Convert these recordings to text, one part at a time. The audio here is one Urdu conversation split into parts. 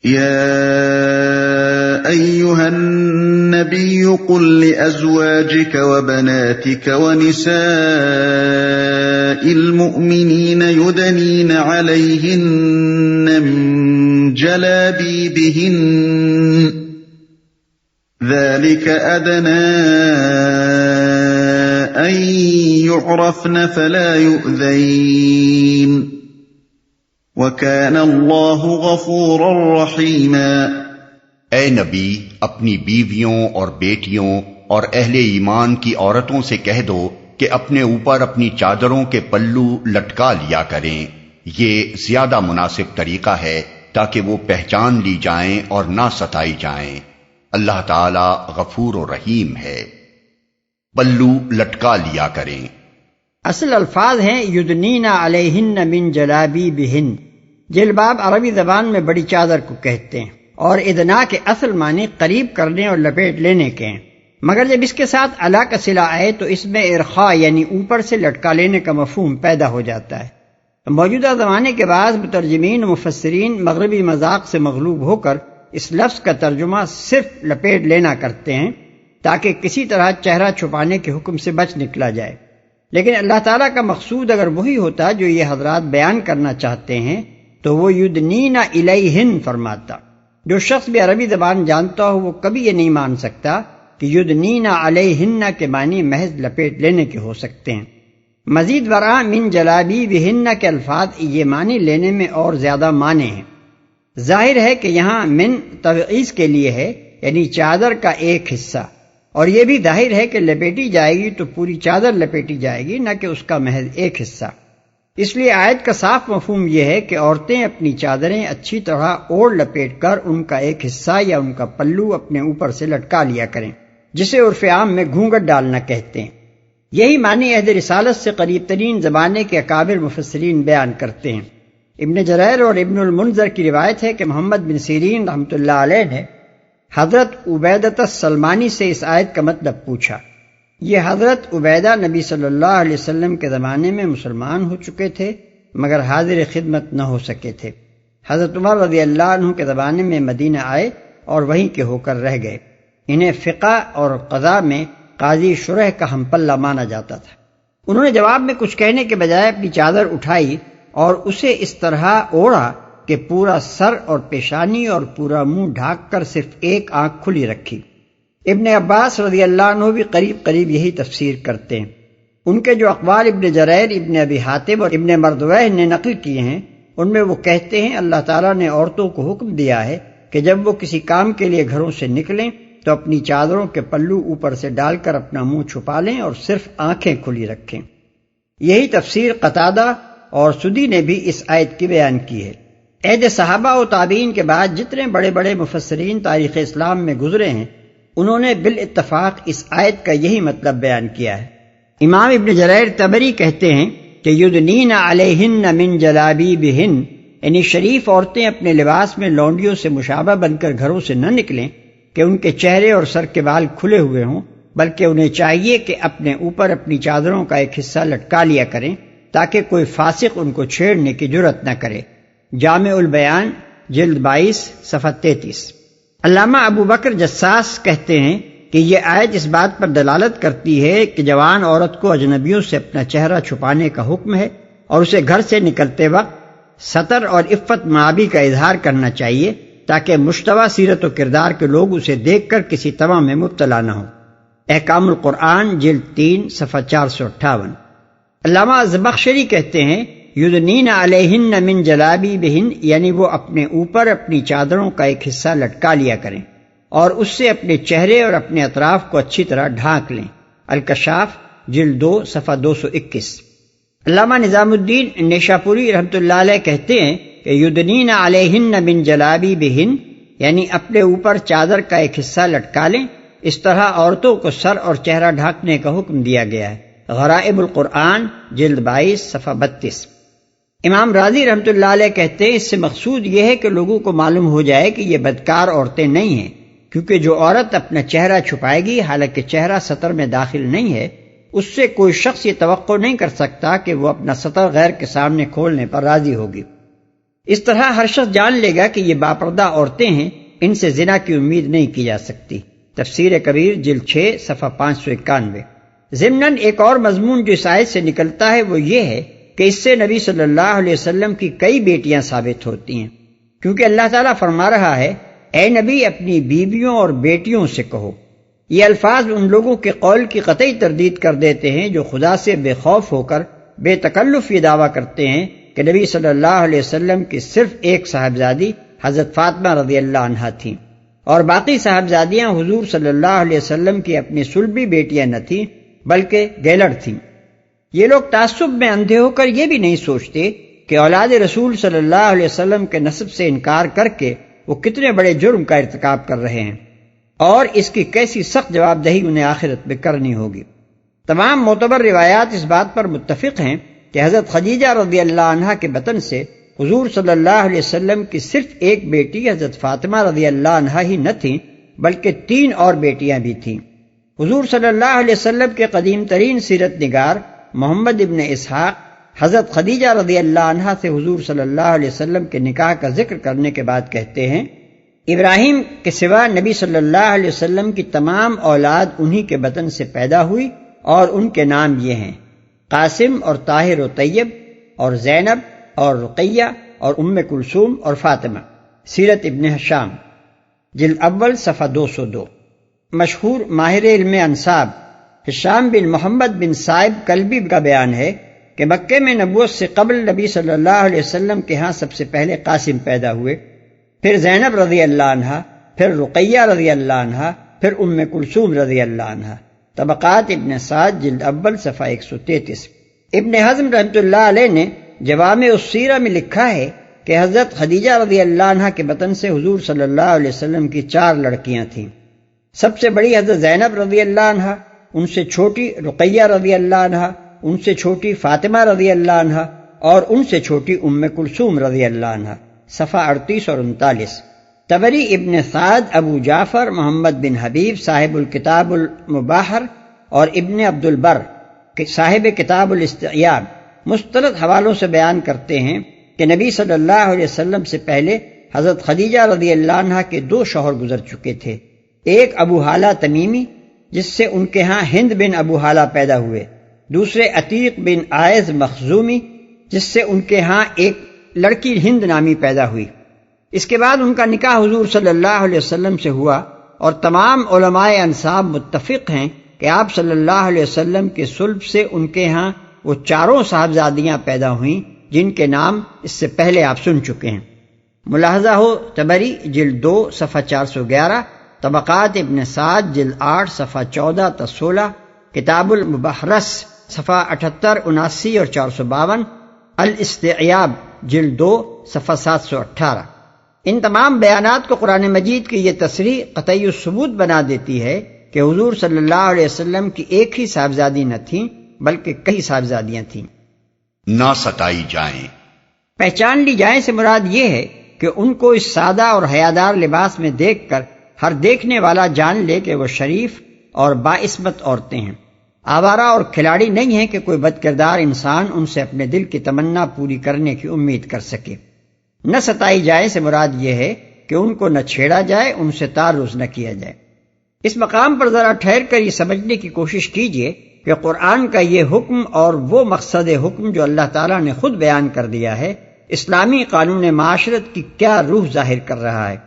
يا أيها النبي قل لأزواجك وبناتك ونساء المؤمنين يدنين عليهن من جلابيبهن ذلك أدنى أن يعرفن فلا يؤذين وَكَانَ اللَّهُ غَفُورًا رَّحِيمًا۔ اے نبی اپنی بیویوں اور بیٹیوں اور اہل ایمان کی عورتوں سے کہہ دو کہ اپنے اوپر اپنی چادروں کے پلو لٹکا لیا کریں، یہ زیادہ مناسب طریقہ ہے تاکہ وہ پہچان لی جائیں اور نہ ستائی جائیں۔ اللہ تعالی غفور و رحیم ہے۔ پلو لٹکا لیا کریں۔ اصل الفاظ ہیں یدنین علیہن من جلابیبہن۔ جلباب عربی زبان میں بڑی چادر کو کہتے ہیں، اور ادنا کے اصل معنی قریب کرنے اور لپیٹ لینے کے ہیں، مگر جب اس کے ساتھ علا کا صلہ آئے تو اس میں ارخاء یعنی اوپر سے لٹکا لینے کا مفہوم پیدا ہو جاتا ہے۔ موجودہ زمانے کے بعض مترجمین و مفسرین مغربی مذاق سے مغلوب ہو کر اس لفظ کا ترجمہ صرف لپیٹ لینا کرتے ہیں تاکہ کسی طرح چہرہ چھپانے کے حکم سے بچ نکلا جائے، لیکن اللہ تعالیٰ کا مقصود اگر وہی ہوتا جو یہ حضرات بیان کرنا چاہتے ہیں تو وہ یدنین الیہن فرماتا۔ جو شخص بھی عربی زبان جانتا ہو وہ کبھی یہ نہیں مان سکتا کہ یدنین علیہن کے معنی محض لپیٹ لینے کے ہو سکتے ہیں۔ مزید برآں من جلابیبہن کے الفاظ یہ معنی لینے میں اور زیادہ معنی ہیں۔ ظاہر ہے کہ یہاں من تبعیض کے لیے ہے، یعنی چادر کا ایک حصہ، اور یہ بھی ظاہر ہے کہ لپیٹی جائے گی تو پوری چادر لپیٹی جائے گی، نہ کہ اس کا محض ایک حصہ۔ اس لیے آیت کا صاف مفہوم یہ ہے کہ عورتیں اپنی چادریں اچھی طرح اوڑھ لپیٹ کر ان کا ایک حصہ یا ان کا پلو اپنے اوپر سے لٹکا لیا کریں، جسے عرف عام میں گھونگھٹ ڈالنا کہتے ہیں۔ یہی معنی عہد رسالت سے قریب ترین زمانے کے اکابر مفسرین بیان کرتے ہیں۔ ابن جریر اور ابن المنذر کی روایت ہے کہ محمد بن سیرین رحمۃ اللہ علیہ نے حضرت عبیدۃ السلمانی سے اس آیت کا مطلب پوچھا۔ یہ حضرت عبیدہ نبی صلی اللہ علیہ وسلم کے زمانے میں مسلمان ہو چکے تھے مگر حاضر خدمت نہ ہو سکے تھے۔ حضرت عمر رضی اللہ عنہ کے زمانے میں مدینہ آئے اور وہیں کے ہو کر رہ گئے۔ انہیں فقہ اور قضاء میں قاضی شرح کا ہم پلہ مانا جاتا تھا۔ انہوں نے جواب میں کچھ کہنے کے بجائے اپنی چادر اٹھائی اور اسے اس طرح اوڑھا کہ پورا سر اور پیشانی اور پورا منہ ڈھانک کر صرف ایک آنکھ کھلی رکھی۔ ابن عباس رضی اللہ عنہ بھی قریب قریب یہی تفسیر کرتے ہیں۔ ان کے جو اقوال ابن جریر، ابن ابی حاتم اور ابن مردویہ نے نقل کیے ہیں ان میں وہ کہتے ہیں اللہ تعالیٰ نے عورتوں کو حکم دیا ہے کہ جب وہ کسی کام کے لیے گھروں سے نکلیں تو اپنی چادروں کے پلو اوپر سے ڈال کر اپنا منہ چھپا لیں اور صرف آنکھیں کھلی رکھیں۔ یہی تفسیر قتادہ اور سدی نے بھی اس آیت کی بیان کی ہے۔ عہد صحابہ و تابعین کے بعد جتنے بڑے بڑے مفسرین تاریخ اسلام میں گزرے ہیں انہوں نے بالاتفاق اس آیت کا یہی مطلب بیان کیا ہے۔ امام ابن جریر طبری کہتے ہیں کہ یدنین علیہن من جلابیبہن، یعنی شریف عورتیں اپنے لباس میں لونڈیوں سے مشابہ بن کر گھروں سے نہ نکلیں کہ ان کے چہرے اور سر کے بال کھلے ہوئے ہوں، بلکہ انہیں چاہیے کہ اپنے اوپر اپنی چادروں کا ایک حصہ لٹکا لیا کریں تاکہ کوئی فاسق ان کو چھیڑنے کی جرأت نہ کرے۔ جامع البیان جلد 22 صفحہ 33۔ علامہ ابو بکر جساس کہتے ہیں کہ یہ آیت اس بات پر دلالت کرتی ہے کہ جوان عورت کو اجنبیوں سے اپنا چہرہ چھپانے کا حکم ہے اور اسے گھر سے نکلتے وقت ستر اور عفت معابی کا اظہار کرنا چاہیے تاکہ مشتبہ سیرت و کردار کے لوگ اسے دیکھ کر کسی طمع میں مبتلا نہ ہوں۔ احکام القرآن جلد 3 صفحہ 458۔ علامہ زمخشری کہتے ہیں یدنین علیہن من جلابیبہن، یعنی وہ اپنے اوپر اپنی چادروں کا ایک حصہ لٹکا لیا کریں اور اس سے اپنے چہرے اور اپنے اطراف کو اچھی طرح ڈھانک لیں۔ الکشاف جلد 2 صفحہ 221۔ علامہ نظام الدین نیشاپوری رحمۃ اللہ علیہ کہتے ہیں کہ یدنین علیہن من جلابیبہن، یعنی اپنے اوپر چادر کا ایک حصہ لٹکا لیں۔ اس طرح عورتوں کو سر اور چہرہ ڈھانکنے کا حکم دیا گیا ہے۔ غرائب القرآن جلد 22 صفحہ 32۔ امام راضی رحمۃ اللہ علیہ کہتے ہیں اس سے مقصود یہ ہے کہ لوگوں کو معلوم ہو جائے کہ یہ بدکار عورتیں نہیں ہیں، کیونکہ جو عورت اپنا چہرہ چھپائے گی حالانکہ چہرہ سطر میں داخل نہیں ہے، اس سے کوئی شخص یہ توقع نہیں کر سکتا کہ وہ اپنا سطر غیر کے سامنے کھولنے پر راضی ہوگی۔ اس طرح ہر شخص جان لے گا کہ یہ باپردہ عورتیں ہیں، ان سے زنا کی امید نہیں کی جا سکتی۔ تفسیر کبیر جلد 6 صفحہ 591۔ ضمناً ایک اور مضمون جو اس آیت سے نکلتا ہے وہ یہ ہے کہ اس سے نبی صلی اللہ علیہ وسلم کی کئی بیٹیاں ثابت ہوتی ہیں، کیونکہ اللہ تعالیٰ فرما رہا ہے، اے نبی اپنی بیویوں اور بیٹیوں سے کہو۔ یہ الفاظ ان لوگوں کے قول کی قطعی تردید کر دیتے ہیں جو خدا سے بے خوف ہو کر بے تکلف یہ دعویٰ کرتے ہیں کہ نبی صلی اللہ علیہ وسلم کی صرف ایک صاحبزادی حضرت فاطمہ رضی اللہ عنہا تھیں، اور باقی صاحبزادیاں حضور صلی اللہ علیہ وسلم کی اپنی صلبی بیٹیاں نہ تھیں بلکہ گیلڑ تھیں۔ یہ لوگ تعصب میں اندھے ہو کر یہ بھی نہیں سوچتے کہ اولاد رسول صلی اللہ علیہ وسلم کے نسب سے انکار کر کے وہ کتنے بڑے جرم کا ارتکاب کر رہے ہیں، اور اس کی کیسی سخت جواب دہی انہیں آخرت میں کرنی ہوگی۔ تمام معتبر روایات اس بات پر متفق ہیں کہ حضرت خدیجہ رضی اللہ عنہا کے بطن سے حضور صلی اللہ علیہ وسلم کی صرف ایک بیٹی حضرت فاطمہ رضی اللہ عنہا ہی نہ تھیں بلکہ 3 اور بیٹیاں بھی تھیں۔ حضور صلی اللہ علیہ وسلم کے قدیم ترین سیرت نگار محمد ابن اسحاق حضرت خدیجہ رضی اللہ عنہا سے حضور صلی اللہ علیہ وسلم کے نکاح کا ذکر کرنے کے بعد کہتے ہیں، ابراہیم کے سوا نبی صلی اللہ علیہ وسلم کی تمام اولاد انہی کے بطن سے پیدا ہوئی، اور ان کے نام یہ ہیں قاسم اور طاہر و طیب اور زینب اور رقیہ اور ام کلثوم اور فاطمہ۔ سیرت ابن ہشام جلد اول صفحہ 202۔ مشہور ماہر علم انساب ہشام بن محمد بن صائب کلبی کا بیان ہے کہ مکے میں نبوت سے قبل نبی صلی اللہ علیہ وسلم کے ہاں سب سے پہلے قاسم پیدا ہوئے، پھر زینب رضی اللہ عنہا، پھر رقیہ رضی اللہ عنہا، پھر ام کلثوم رضی اللہ عنہا۔ طبقات ابن سعد جلد اول صفحہ 133۔ ابن حزم رحمۃ اللہ علیہ نے جوامع السیرہ میں لکھا ہے کہ حضرت خدیجہ رضی اللہ عنہا کے بطن سے حضور صلی اللہ علیہ وسلم کی 4 لڑکیاں تھیں۔ سب سے بڑی حضرت زینب رضی اللہ عنہا، ان سے چھوٹی رقیہ رضی اللہ عنہا، ان سے چھوٹی فاطمہ رضی اللہ عنہا، اور ان سے چھوٹی ام کلثوم رضی اللہ عنہا۔ صفحہ 38 اور 39۔ طبری، ابن سعد، ابو جعفر محمد بن حبیب صاحب الکتاب المباحر اور ابن عبد البر صاحب کتاب الاستیاب مستند حوالوں سے بیان کرتے ہیں کہ نبی صلی اللہ علیہ وسلم سے پہلے حضرت خدیجہ رضی اللہ عنہا کے 2 شوہر گزر چکے تھے، ایک ابو حالہ تمیمی جس سے ان کے ہاں ہند بن ابو حالہ پیدا ہوئے، دوسرے عتیق بن عائض مخزومی جس سے ان کے ہاں ایک لڑکی ہند نامی پیدا ہوئی۔ اس کے بعد ان کا نکاح حضور صلی اللہ علیہ وسلم سے ہوا، اور تمام علماء انساب متفق ہیں کہ آپ صلی اللہ علیہ وسلم کے صلب سے ان کے ہاں وہ 4 صاحبزادیاں پیدا ہوئیں جن کے نام اس سے پہلے آپ سن چکے ہیں۔ ملاحظہ ہو طبری جلد 2 صفحہ 411، طبقات ابن سعد جلد 8 صفحہ 14 تا 16، کتاب المبحرس صفحہ 78، 79 اور 452، الاستیاب جلد 2 صفحہ 718۔ ان تمام بیانات کو قرآن مجید کی یہ تصریح قطعی الثبوت بنا دیتی ہے کہ حضور صلی اللہ علیہ وسلم کی ایک ہی صاحبزادی نہ تھیں بلکہ کئی صاحبزادیاں تھیں۔ نہ ستائی جائیں۔ پہچان لی جائیں سے مراد یہ ہے کہ ان کو اس سادہ اور حیادار لباس میں دیکھ کر ہر دیکھنے والا جان لے کہ وہ شریف اور باعصمت عورتیں ہیں، آوارہ اور کھلاڑی نہیں ہیں کہ کوئی بد کردار انسان ان سے اپنے دل کی تمنا پوری کرنے کی امید کر سکے۔ نہ ستائی جائے سے مراد یہ ہے کہ ان کو نہ چھیڑا جائے، ان سے تعرض نہ کیا جائے۔ اس مقام پر ذرا ٹھہر کر یہ سمجھنے کی کوشش کیجئے کہ قرآن کا یہ حکم اور وہ مقصد حکم جو اللہ تعالیٰ نے خود بیان کر دیا ہے، اسلامی قانون معاشرت کی کیا روح ظاہر کر رہا ہے۔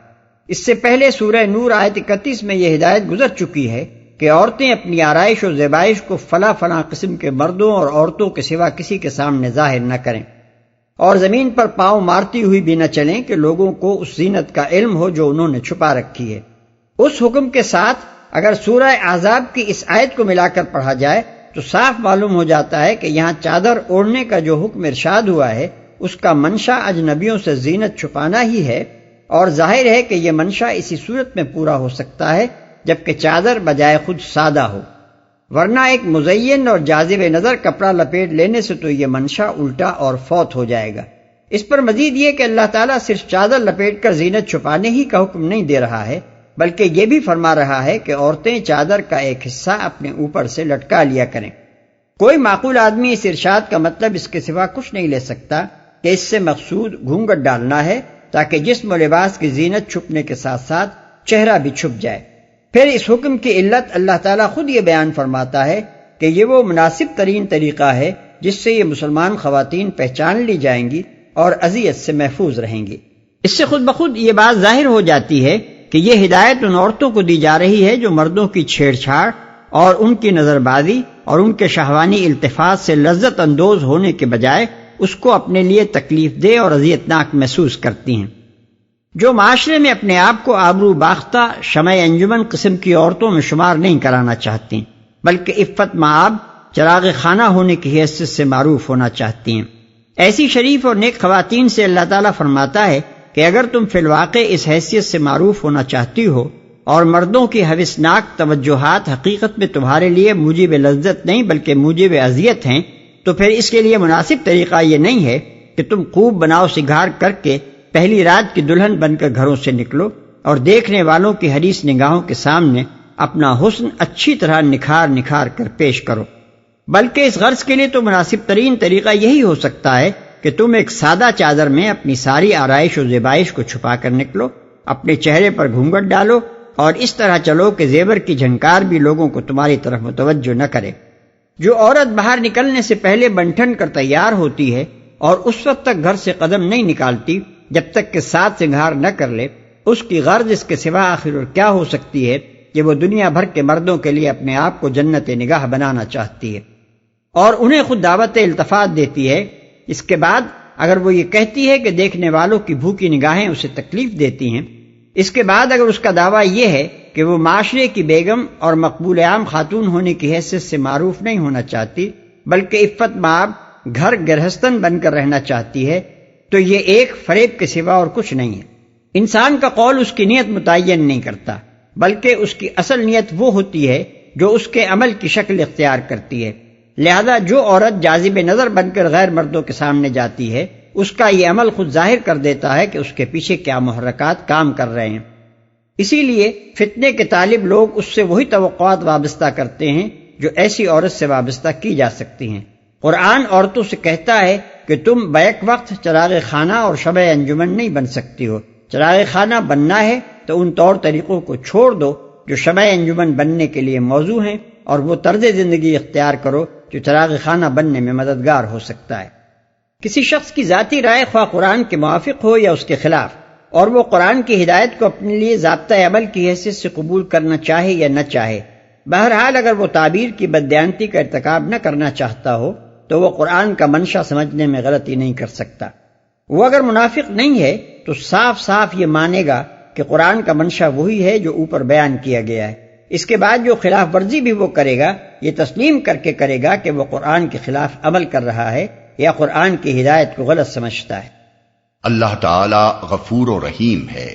اس سے پہلے سورہ نور آیت 31 میں یہ ہدایت گزر چکی ہے کہ عورتیں اپنی آرائش و زیبائش کو فلاں فلاں قسم کے مردوں اور عورتوں کے سوا کسی کے سامنے ظاہر نہ کریں، اور زمین پر پاؤں مارتی ہوئی بھی نہ چلیں کہ لوگوں کو اس زینت کا علم ہو جو انہوں نے چھپا رکھی ہے۔ اس حکم کے ساتھ اگر سورہ احزاب کی اس آیت کو ملا کر پڑھا جائے تو صاف معلوم ہو جاتا ہے کہ یہاں چادر اوڑھنے کا جو حکم ارشاد ہوا ہے اس کا منشا اجنبیوں سے زینت چھپانا ہی ہے، اور ظاہر ہے کہ یہ منشا اسی صورت میں پورا ہو سکتا ہے جبکہ چادر بجائے خود سادہ ہو، ورنہ ایک مزین اور جاذب نظر کپڑا لپیٹ لینے سے تو یہ منشا الٹا اور فوت ہو جائے گا۔ اس پر مزید یہ کہ اللہ تعالیٰ صرف چادر لپیٹ کر زینت چھپانے ہی کا حکم نہیں دے رہا ہے بلکہ یہ بھی فرما رہا ہے کہ عورتیں چادر کا ایک حصہ اپنے اوپر سے لٹکا لیا کریں۔ کوئی معقول آدمی اس ارشاد کا مطلب اس کے سوا کچھ نہیں لے سکتا کہ اس سے مقصود گھونگھٹ ڈالنا ہے تاکہ جسم و لباس کی زینت چھپنے کے ساتھ ساتھ چہرہ بھی چھپ جائے۔ پھر اس حکم کی علت اللہ تعالیٰ خود یہ بیان فرماتا ہے کہ یہ وہ مناسب ترین طریقہ ہے جس سے یہ مسلمان خواتین پہچان لی جائیں گی اور اذیت سے محفوظ رہیں گی۔ اس سے خود بخود یہ بات ظاہر ہو جاتی ہے کہ یہ ہدایت ان عورتوں کو دی جا رہی ہے جو مردوں کی چھیڑ چھاڑ اور ان کی نظر بازی اور ان کے شہوانی التفات سے لذت اندوز ہونے کے بجائے اس کو اپنے لیے تکلیف دہ اور اذیتناک محسوس کرتی ہیں۔ جو معاشرے میں اپنے آپ کو آبرو باختہ شمع انجمن قسم کی عورتوں میں شمار نہیں کرانا چاہتی بلکہ عفت مآب چراغ خانہ ہونے کی حیثیت سے معروف ہونا چاہتی ہیں، ایسی شریف اور نیک خواتین سے اللہ تعالیٰ فرماتا ہے کہ اگر تم فی الواقع اس حیثیت سے معروف ہونا چاہتی ہو اور مردوں کی ہوسناک توجہات حقیقت میں تمہارے لیے موجب لذت نہیں بلکہ موجب اذیت ہیں، تو پھر اس کے لیے مناسب طریقہ یہ نہیں ہے کہ تم خوب بناؤ سگھار کر کے پہلی رات کی دلہن بن کر گھروں سے نکلو اور دیکھنے والوں کی حریص نگاہوں کے سامنے اپنا حسن اچھی طرح نکھار نکھار کر پیش کرو، بلکہ اس غرض کے لیے تو مناسب ترین طریقہ یہی ہو سکتا ہے کہ تم ایک سادہ چادر میں اپنی ساری آرائش و زیبائش کو چھپا کر نکلو، اپنے چہرے پر گھونگھٹ ڈالو اور اس طرح چلو کہ زیور کی جھنکار بھی لوگوں کو تمہاری طرف متوجہ نہ کرے۔ جو عورت باہر نکلنے سے پہلے بنٹھن کر تیار ہوتی ہے اور اس وقت تک گھر سے قدم نہیں نکالتی جب تک کہ ساتھ سنگھار نہ کر لے، اس کی غرض اس کے سوا آخر اور کیا ہو سکتی ہے کہ وہ دنیا بھر کے مردوں کے لیے اپنے آپ کو جنت نگاہ بنانا چاہتی ہے اور انہیں خود دعوت التفات دیتی ہے۔ اس کے بعد اگر وہ یہ کہتی ہے کہ دیکھنے والوں کی بھوکی نگاہیں اسے تکلیف دیتی ہیں، اس کے بعد اگر اس کا دعویٰ یہ ہے کہ وہ معاشرے کی بیگم اور مقبول عام خاتون ہونے کی حیثیت سے معروف نہیں ہونا چاہتی بلکہ عفت مآب گھر گرہستن بن کر رہنا چاہتی ہے، تو یہ ایک فریب کے سوا اور کچھ نہیں ہے۔ انسان کا قول اس کی نیت متعین نہیں کرتا بلکہ اس کی اصل نیت وہ ہوتی ہے جو اس کے عمل کی شکل اختیار کرتی ہے، لہذا جو عورت جاذب نظر بن کر غیر مردوں کے سامنے جاتی ہے اس کا یہ عمل خود ظاہر کر دیتا ہے کہ اس کے پیچھے کیا محرکات کام کر رہے ہیں۔ اسی لیے فتنے کے طالب لوگ اس سے وہی توقعات وابستہ کرتے ہیں جو ایسی عورت سے وابستہ کی جا سکتی ہیں۔ قرآن عورتوں سے کہتا ہے کہ تم بیک وقت چراغ خانہ اور شمع انجمن نہیں بن سکتی ہو، چراغ خانہ بننا ہے تو ان طور طریقوں کو چھوڑ دو جو شمع انجمن بننے کے لیے موزوں ہیں اور وہ طرز زندگی اختیار کرو جو چراغ خانہ بننے میں مددگار ہو سکتا ہے۔ کسی شخص کی ذاتی رائے خواہ قرآن کے موافق ہو یا اس کے خلاف، اور وہ قرآن کی ہدایت کو اپنے لیے ضابطۂ عمل کی حیثیت سے قبول کرنا چاہے یا نہ چاہے، بہرحال اگر وہ تعبیر کی بددیانتی کا ارتکاب نہ کرنا چاہتا ہو تو وہ قرآن کا منشا سمجھنے میں غلطی نہیں کر سکتا۔ وہ اگر منافق نہیں ہے تو صاف صاف یہ مانے گا کہ قرآن کا منشا وہی ہے جو اوپر بیان کیا گیا ہے۔ اس کے بعد جو خلاف ورزی بھی وہ کرے گا یہ تسلیم کر کے کرے گا کہ وہ قرآن کے خلاف عمل کر رہا ہے یا قرآن کی ہدایت کو غلط سمجھتا ہے۔ اللہ تعالی غفور و رحیم ہے،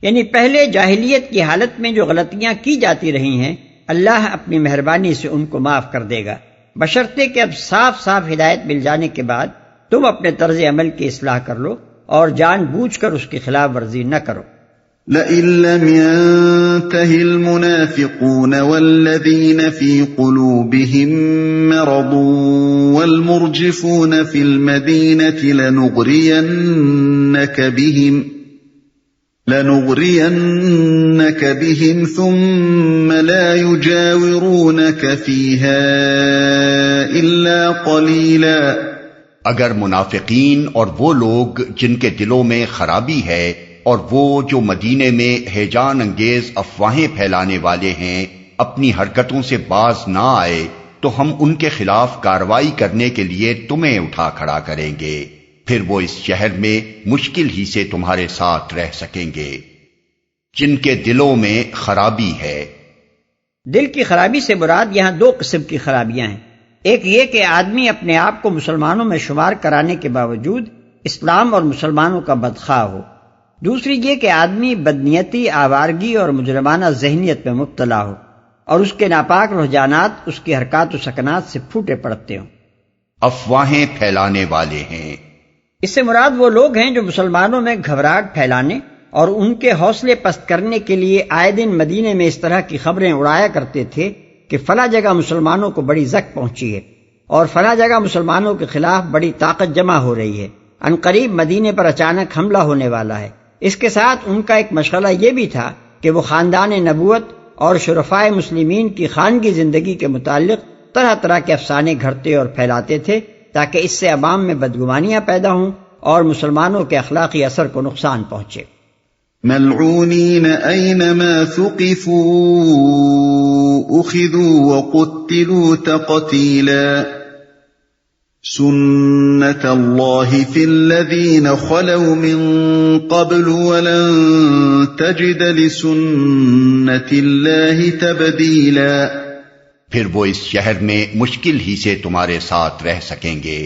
یعنی پہلے جاہلیت کی حالت میں جو غلطیاں کی جاتی رہی ہیں اللہ اپنی مہربانی سے ان کو معاف کر دے گا، بشرطے کہ اب صاف صاف ہدایت مل جانے کے بعد تم اپنے طرز عمل کی اصلاح کر لو اور جان بوجھ کر اس کی خلاف ورزی نہ کرو۔ لئن لم ينته المنافقون والذين في قلوبهم مرض والمرجفون في المدينة لنغرينك بهم ثم لا يجاورونك فيها إلا قليلا۔ اگر منافقین اور وہ لوگ جن کے دلوں میں خرابی ہے اور وہ جو مدینے میں ہیجان انگیز افواہیں پھیلانے والے ہیں اپنی حرکتوں سے باز نہ آئے تو ہم ان کے خلاف کارروائی کرنے کے لیے تمہیں اٹھا کھڑا کریں گے، پھر وہ اس شہر میں مشکل ہی سے تمہارے ساتھ رہ سکیں گے۔ جن کے دلوں میں خرابی ہے، دل کی خرابی سے مراد یہاں دو قسم کی خرابیاں ہیں، ایک یہ کہ آدمی اپنے آپ کو مسلمانوں میں شمار کرانے کے باوجود اسلام اور مسلمانوں کا بدخواہ ہو، دوسری یہ کہ آدمی بدنیتی، آوارگی اور مجرمانہ ذہنیت میں مبتلا ہو اور اس کے ناپاک رجحانات اس کی حرکات و سکنات سے پھوٹے پڑتے ہوں۔ افواہیں پھیلانے والے ہیں، اس سے مراد وہ لوگ ہیں جو مسلمانوں میں گھبراہٹ پھیلانے اور ان کے حوصلے پست کرنے کے لیے آئے دن مدینے میں اس طرح کی خبریں اڑایا کرتے تھے کہ فلاں جگہ مسلمانوں کو بڑی زک پہنچی ہے اور فلاں جگہ مسلمانوں کے خلاف بڑی طاقت جمع ہو رہی ہے، عنقریب مدینے پر اچانک حملہ ہونے والا ہے۔ اس کے ساتھ ان کا ایک مشغلہ یہ بھی تھا کہ وہ خاندان نبوت اور شرفائے مسلمین کی خانگی زندگی کے متعلق طرح طرح کے افسانے گھڑتے اور پھیلاتے تھے تاکہ اس سے عوام میں بدگمانیاں پیدا ہوں اور مسلمانوں کے اخلاقی اثر کو نقصان پہنچے۔ ملعونین اینما ثقفوا اخذوا وقتلوا تقتیلا سنت اللہ فی الذین خلوا من قبل ولن تجد لسنت اللہ تبدیلا۔ پھر وہ اس شہر میں مشکل ہی سے تمہارے ساتھ رہ سکیں گے،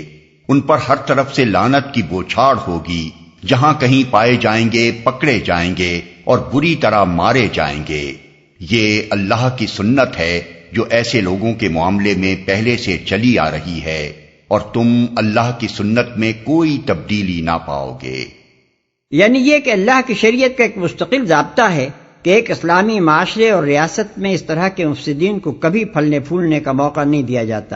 ان پر ہر طرف سے لعنت کی بوچھاڑ ہوگی، جہاں کہیں پائے جائیں گے پکڑے جائیں گے اور بری طرح مارے جائیں گے۔ یہ اللہ کی سنت ہے جو ایسے لوگوں کے معاملے میں پہلے سے چلی آ رہی ہے، اور تم اللہ کی سنت میں کوئی تبدیلی نہ پاؤ گے۔ یعنی یہ کہ اللہ کی شریعت کا ایک مستقل ضابطہ ہے کہ ایک اسلامی معاشرے اور ریاست میں اس طرح کے مفسدین کو کبھی پھلنے پھولنے کا موقع نہیں دیا جاتا۔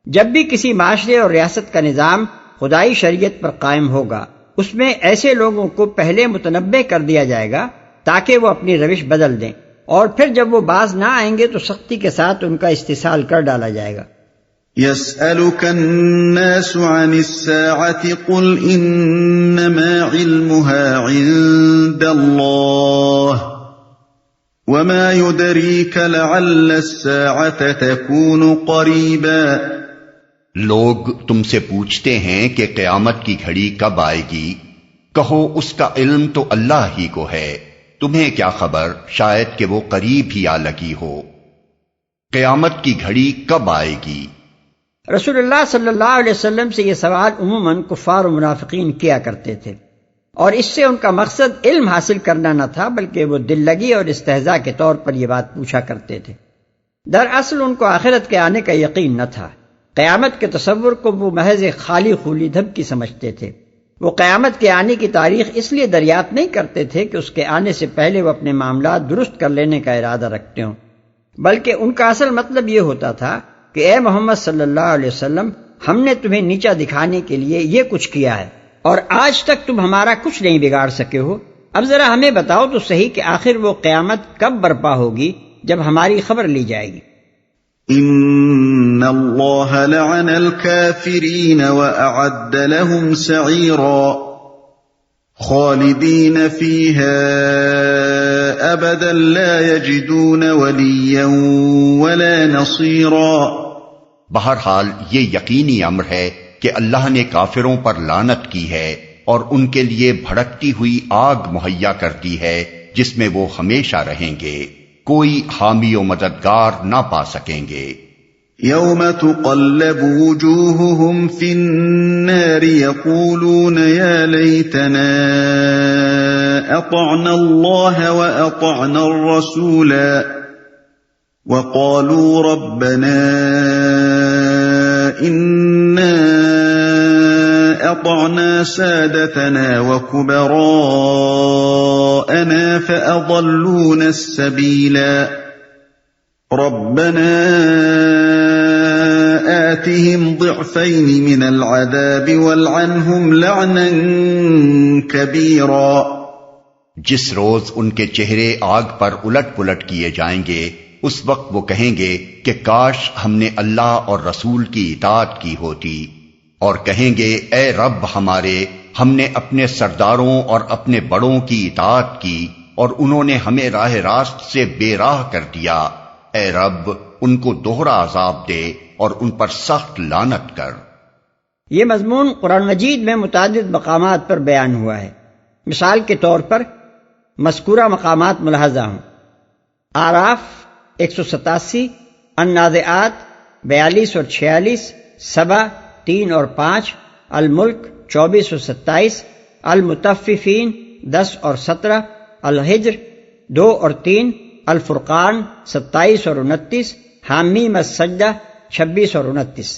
جب بھی کسی معاشرے اور ریاست کا نظام خدائی شریعت پر قائم ہوگا، اس میں ایسے لوگوں کو پہلے متنبع کر دیا جائے گا تاکہ وہ اپنی روش بدل دیں، اور پھر جب وہ باز نہ آئیں گے تو سختی کے ساتھ ان کا استحصال کر ڈالا جائے گا۔ يسألك الناس عن الساعة قل إنما علمها عند الله وما يدريك لعل الساعة تكون قريبا۔ لوگ تم سے پوچھتے ہیں کہ قیامت کی گھڑی کب آئے گی، کہو اس کا علم تو اللہ ہی کو ہے، تمہیں کیا خبر، شاید کہ وہ قریب ہی آ لگی ہو۔ قیامت کی گھڑی کب آئے گی؟ رسول اللہ صلی اللہ علیہ وسلم سے یہ سوال عموماً کفار و منافقین کیا کرتے تھے، اور اس سے ان کا مقصد علم حاصل کرنا نہ تھا بلکہ وہ دل لگی اور استہزاء کے طور پر یہ بات پوچھا کرتے تھے۔ دراصل ان کو آخرت کے آنے کا یقین نہ تھا، قیامت کے تصور کو وہ محض ایک خالی خولی دھمکی سمجھتے تھے۔ وہ قیامت کے آنے کی تاریخ اس لیے دریافت نہیں کرتے تھے کہ اس کے آنے سے پہلے وہ اپنے معاملات درست کر لینے کا ارادہ رکھتے ہوں، بلکہ ان کا اصل مطلب یہ ہوتا تھا کہ اے محمد صلی اللہ علیہ وسلم، ہم نے تمہیں نیچا دکھانے کے لیے یہ کچھ کیا ہے اور آج تک تم ہمارا کچھ نہیں بگاڑ سکے ہو، اب ذرا ہمیں بتاؤ تو صحیح کہ آخر وہ قیامت کب برپا ہوگی جب ہماری خبر لی جائے گی۔ ان اللہ لعن الكافرین واعد لهم سعیرا خالدین فیہا ابدا لا یجدون ولیا ولا نصیرا۔ بہرحال یہ یقینی امر ہے کہ اللہ نے کافروں پر لعنت کی ہے اور ان کے لیے بھڑکتی ہوئی آگ مہیا کرتی ہے جس میں وہ ہمیشہ رہیں گے، کوئی حامی و مددگار نہ پا سکیں گے۔ یوم تقلب وجوہہم فی النار یقولون یا لیتنا اطعنا اللہ واطعنا الرسولا وقالوا ربنا انا اطعنا سادتنا وكبراءنا فأضلونا السبيلا ربنا آتهم ضعفين من العذاب والعنهم لعنا كبيرا۔ جس روز ان کے چہرے آگ پر الٹ پلٹ کیے جائیں گے، اس وقت وہ کہیں گے کہ کاش ہم نے اللہ اور رسول کی اطاعت کی ہوتی، اور کہیں گے اے رب ہمارے، ہم نے اپنے سرداروں اور اپنے بڑوں کی اطاعت کی اور انہوں نے ہمیں راہ راست سے بے راہ کر دیا، اے رب ان کو دوہرا عذاب دے اور ان پر سخت لعنت کر۔ یہ مضمون قرآن مجید میں متعدد مقامات پر بیان ہوا ہے۔ مثال کے طور پر مذکورہ مقامات ملاحظہ ہوں: اعراف 187، النازعات 42 اور 46، سبا 3 اور 5، الملک 24 اور 27، المطففین 10 اور 17، الحجر 2 اور 3، الفرقان 27 اور 29، حامیم السجدہ 26 اور 29۔